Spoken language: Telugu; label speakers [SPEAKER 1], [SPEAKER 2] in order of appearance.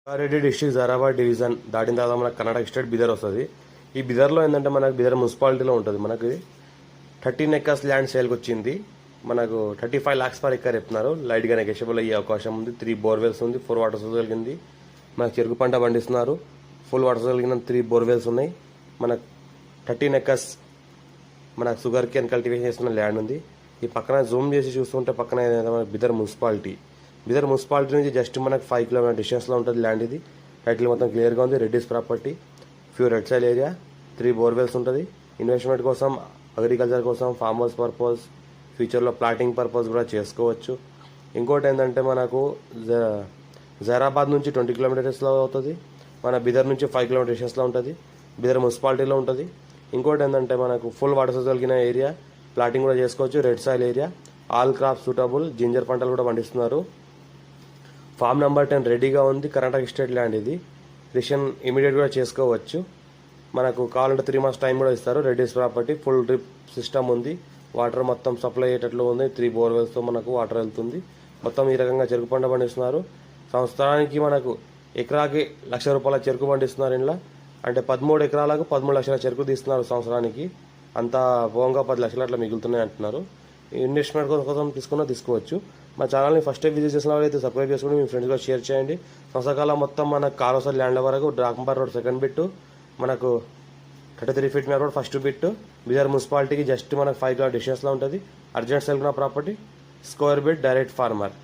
[SPEAKER 1] రంగారెడ్డి డిస్ట్రిక్ట్ జరాబాద్ డివిజన్ దాటిన తర్వాత మనకు కర్ణాటక స్టేట్ బిదర్ వస్తుంది. ఈ బిదర్లో ఏంటంటే మనకు బిదర్ మున్సిపాలిటీలో ఉంటుంది. మనకి 13 ఎకర్స్ ల్యాండ్ సేల్కి వచ్చింది. మనకు 35 lakhs పర్ ఎకర్ చెప్తున్నారు. లైట్గా నెగోషియబుల్ అయ్యే అవకాశం ఉంది. 3 బోర్వెల్స్ ఉంది, 4 వాటర్ సోర్స్ కలిగింది. మనకు చెరుకు పంట పండిస్తున్నారు. ఫుల్ వాటర్ సోర్స్ కలిగిన 3 బోర్వెల్స్ ఉన్నాయి. మనకు 13 ఎకర్స్ మనకు షుగర్ కేన్ కల్టివేషన్ చేస్తున్న ల్యాండ్ ఉంది. ఈ పక్కన జూమ్ చేసి చూస్తుంటే పక్కన బిదర్ మున్సిపాలిటీ నుంచి జస్ట్ మనకు 5 కిలోమీటర్ డిస్టెన్స్లో ఉంటుంది ల్యాండ్. ఇది టైటిల్ మొత్తం క్లియర్గా ఉంది. Reddy's property, few red soil area, 3 borewells ఉంటుంది. ఇన్వెస్ట్మెంట్ కోసం, అగ్రికల్చర్ కోసం, ఫార్మ్ హౌస్ పర్పస్, ఫ్యూచర్లో ప్లాటింగ్ పర్పస్ కూడా చేసుకోవచ్చు. ఇంకోటి ఏంటంటే మనకు జైరాబాద్ నుంచి 20 కిలోమీటర్స్లో అవుతుంది. మన బిదర్ నుంచి 5 కిలోమీటర్ డిస్టెన్స్లో ఉంటుంది. బిదర్ మున్సిపాలిటీలో ఉంటుంది. ఇంకోటి ఏంటంటే మనకు ఫుల్ వాటర్ సోర్స్ కలిగిన ఏరియా, ప్లాటింగ్ కూడా చేసుకోవచ్చు. Red soil area, all crop suitable, ginger పంటలు కూడా పండిస్తున్నారు. ఫామ్ నెంబర్ 10 రెడీగా ఉంది. కర్ణాటక స్టేట్ ల్యాండ్ ఇది. రిషన్ ఇమీడియట్ కూడా చేసుకోవచ్చు. మనకు కావాలంటే 3 months టైం కూడా ఇస్తారు. Reddy's property, full drip system ఉంది. వాటర్ మొత్తం సప్లై అయ్యేటట్లు ఉంది. 3 బోర్వెల్స్తో మనకు వాటర్ వెళ్తుంది. మొత్తం ఈ రకంగా చెరుకు పంట పండిస్తున్నారు. సంవత్సరానికి మనకు ఎకరాకి ₹1,00,000 చెరుకు పండిస్తున్నారు. ఇంట్లో అంటే 13 ఎకరాలకు 13 లక్షల చెరుకు తీస్తున్నారు సంవత్సరానికి. అంతా పోగా 10 లక్షలు అట్లా మిగులుతున్నాయి అంటున్నారు. ఇన్వెస్ట్మెంట్ కోసం తీసుకోవచ్చు. మా ఛానల్ని ఫస్ట్ టైం విజిట్ చేసిన వాళ్ళైతే సబ్స్క్రైబ్ చేసుకుని మీ ఫ్రెండ్స్ కూడా షేర్ చేయండి. సంవత్సరకాలం మొత్తం మనకు కారోసర్ ల్యాండ్ల వరకు డ్రాకంబర్ రోడ్ సెకండ్ బిట్, మనకు 33 feet road first bit, Bidar మున్సిపాలిటీకి జస్ట్ మనకు 5 కిలోమీటర్ డిస్టెన్స్లో ఉంటుంది. Urgent sell property, square bit, direct farmer.